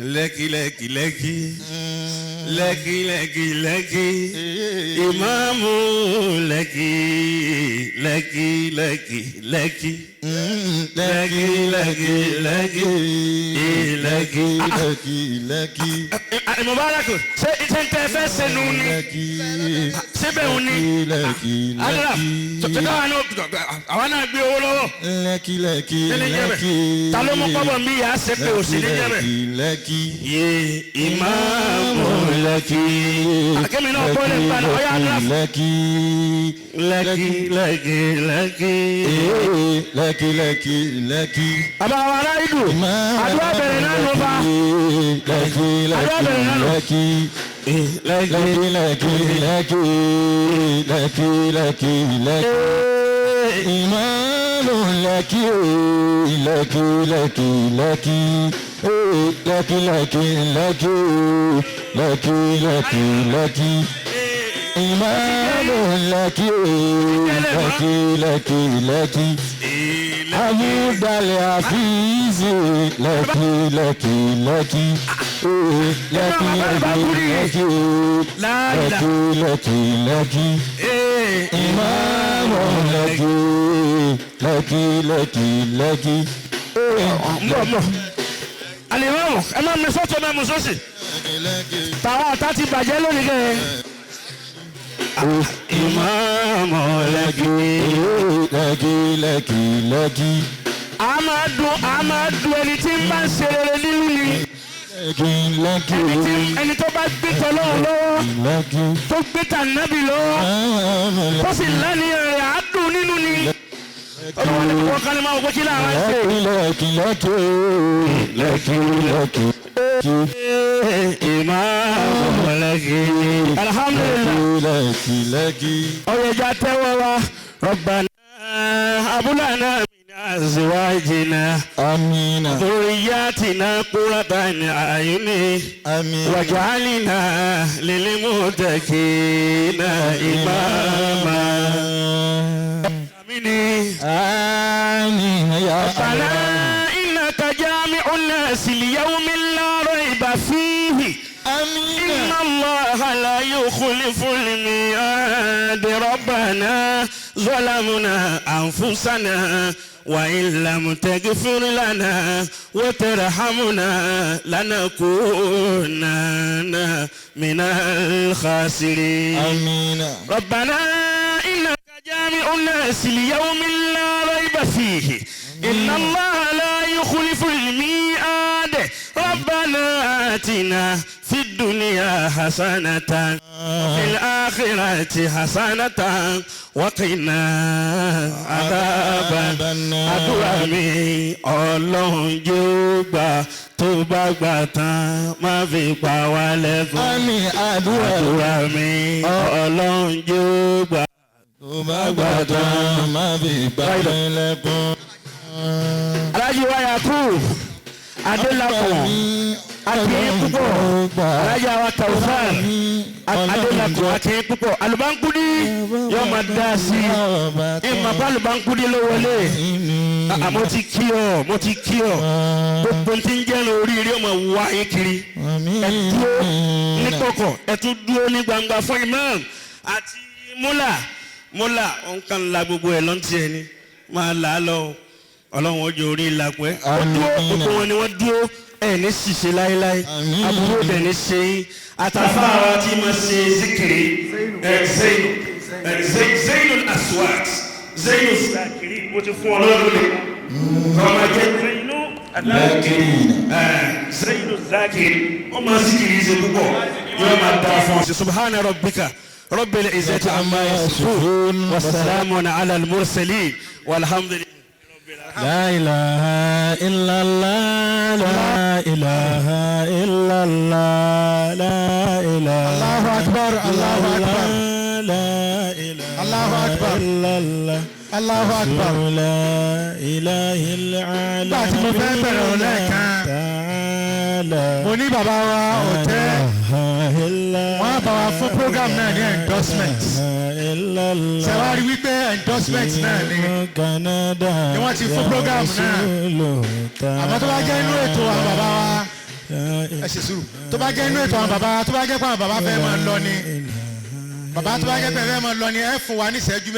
lẹ́kì lẹ́kì lẹ́kì lẹ́kì lẹ́kì lẹ́kì ìmáàmù lẹ́kì lẹ́kì lẹ́kì lẹ́kì lẹ́kì lẹ́kì lẹ́kì lẹ́kì lẹ́kì lẹ́kì. Mubarak ṣé n tẹ fẹ́ sẹ́nu ni síbẹ̀ òun ni adara tọ́ka àwọn náà gbé owó lọ́wọ́. lẹ́kì lẹ́kì lẹ́kì ta ló mú kọ́bọ̀ mi yà á ṣe pé òsì ní jẹ́bẹ̀. lẹ́kì yé ìmáàmù lẹ́kì. akẹ́mi náà bọ́ lè pa ọ̀yá adara. lẹ́kì lẹ́kì lẹ́kì lẹ́kì lẹ́kì lẹ́kì lẹ́kì. bàbá wa aláìdù àdúrà bẹ̀rẹ̀ náà ló bá. lẹ́kì lẹ́kì lẹ́kì lẹ́kì lẹ́kì lẹ́kì lẹ́kì lẹ́kì lẹ́kì. ìmáàmù lẹ́kì lẹ́kì lẹ́kì lẹ́kì lẹ́kì lẹ́kì lẹ́kì lẹ́kì lẹ́kì lẹ́kì. ìmáàmù lẹ́kì lẹ́kì lẹ́kì lẹ́kì. Abudalẹ̀ àfíìsì lẹ́kì lẹ́kì lẹ́kì. Lẹ́kì lẹ́kì lẹ́kì lẹ́kì lẹ́kì. Ìmáàmù lẹ́kì lẹ́kì lẹ́kì lẹ́kì. Àlìmáàmù ẹ máa mi sọ́tọ̀ máa mú sọ́sì. Tàwọn ọ̀tá ti bàjẹ́ lónìí kẹ́. Ìmáàmù lẹ́kì lẹ́kì lẹ́kì lẹ́kì. A máa dùn ẹni tí ń bá ń ṣe rere nínú ni. Ẹni tó bá gbé tọ́lọ́run lọ́wọ́ tó gbé tànàbì lọ́wọ́ tó sì lánìyàn rẹ̀ á dùn nínú ni. Ọlọ́wọ́n ní kókó kan ní máa wọ́n kí láwọn ṣe. lẹ́kì lẹ́kì lẹ́kì lẹ́kì. Ìmáàmù lẹ́kì. Alhamdulillah. lẹ́kì lẹ́kì. ọ̀yẹ̀jà tẹ́wọ́ wa Rabbana abúlànà. أزواجنا آمين ذرياتنا قرة أعين واجعلنا للمتقين إماما آمين يا ربنا إنك جامع الناس ليوم لا ريب فيه آمين إن الله لا يخلف الميعاد ربنا ظلمنا أنفسنا وإن لم تغفر لنا وترحمنا لنكونن من الخاسرين آمين ربنا إنك جامع الناس ليوم لا ريب فيه إن الله لا يخلف الميعاد ربنا آتنا في الدنيا حسنة وفي الآخرة حسنة وقنا عذاب النار. àdúrà mi Ọlọ́run yóò gbà tó bá gbà tán má fi pa wá lẹ́kùn. àmín àdúrà mi Ọlọ́run yóò gbà tó bá gbà tán má fi pa wá lẹ́kùn. Aláàjì wa Yakub Adélakùn akéyé púpọ̀ alájà wa Tawfan Adélakùn akéyé púpọ̀ Alubankudi yóò máa dá sí i ìmọ̀pá Alubankudi ló wọlé mo ti kí ọ gbogbo tí ń jẹ́ oríire ọmọ wa yín kiri ẹ dúró ní kọ̀kọ̀ ẹ tún dúró ní gbangba fún imam àti múlà ọ̀nkan la gbogbo ẹ̀ lọ́ntì ẹ̀ ni máa là á lọ Ọlọ́run ojú orí ìlà pẹ́ gbogbo wọn ni wọ́n dúró ẹ̀ ní ṣìṣe láéláé àbúrò dẹ̀ ní ṣe yín àtàfà àwọn tí ma ṣe zikiri Zainul Aswat Zainul Zakiri mo ti fún Ọlọ́run lè kọ́má jẹ́ Zainul Zakiri ó máa zikiri ṣe púpọ̀ yóò máa dá fún ọ. Subhana rabbika rabbil izzati amma yasifun wa salamun ala al-mursalin walhamdulillah. لا إله إلا الله لا إله إلا الله لا إله الله أكبر الله أكبر لا إله إلا الله الله أكبر لا إله إلا الله mo ní bàbá wa ọ̀tẹ́ wọ́n bá wa fún program náà ní endorsement ṣẹ̀wárí wípé endorsement náà ni wọ́n ti fún program náà àmọ́ tó bá jẹ́ inú ètò àwọn bàbá wa ẹ ṣe sùúrù tó bá jẹ́ inú ètò àwọn bàbá tó bá jẹ́ pé àwọn bàbá fẹ́ máa lọ ni bàbá tó bá jẹ́ pé fẹ́ máa lọ ni ẹ fún wa ní ìṣẹ́jú